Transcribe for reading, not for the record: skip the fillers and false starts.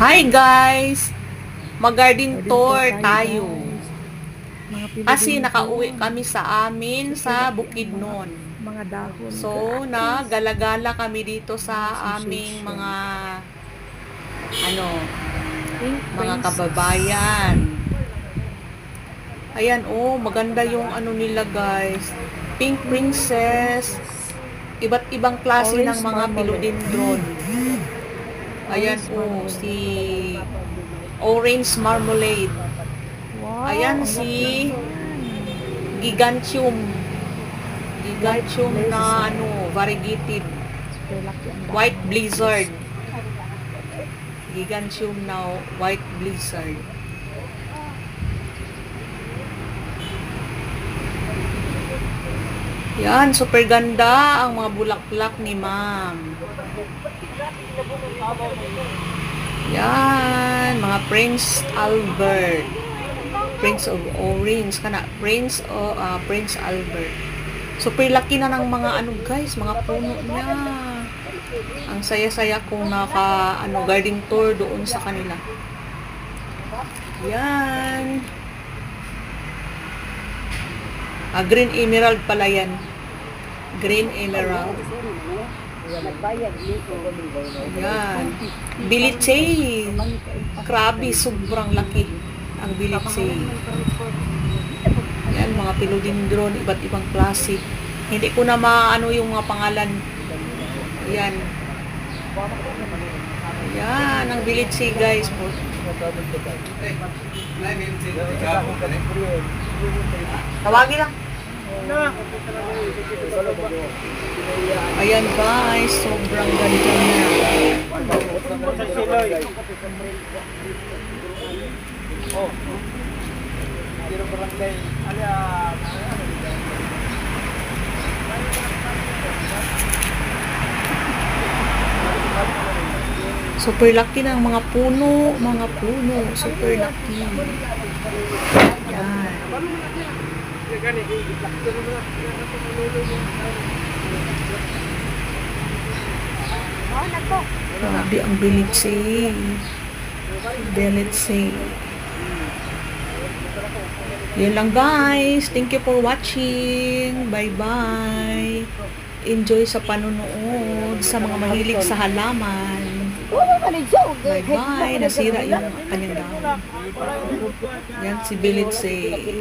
Hi guys! Mag-garden tour tayo. Kasi nakauwi kami sa amin sa Bukidnon. Mga dahon. So, nagala-gala kami dito sa aming mga mga kababayan. Ayan, oh, maganda yung nila guys. Pink Princess. Iba't ibang klase ng mga philodendron. Ayan, oh, si Orange Marmalade. Wow, Ayan si Gigantium. Gigantium na variegated. White Blizzard. Gigantium na White Blizzard. Yan, super ganda ang mga bulaklak ni ma'am. Yan, mga Prince Albert. Prince of Orange kana Prince Albert. Super laki na ng mga guys, mga puno niya. Ang saya-saya kung garden tour doon sa kanila. Yan. Green Emerald pala yan. Green Emerald. Yan. Bilitsay. Grabe, sobrang laki ang bilitsay. Yan, mga philodendron, iba't ibang klase. Hindi ko na maano yung mga pangalan. Yan. Yan, ang bilitsay guys. Tawagin lang. Ayan guys, sobrang ganda na. Super laki ng mga puno, super laki. Yan. Grabe ang bilitsay. Yun lang guys. Thank you for watching. Bye-bye. Enjoy sa panonood sa mga mahilig sa halaman. Bye-bye. Nasira yung kanyang dahon. Yan si bilitsay.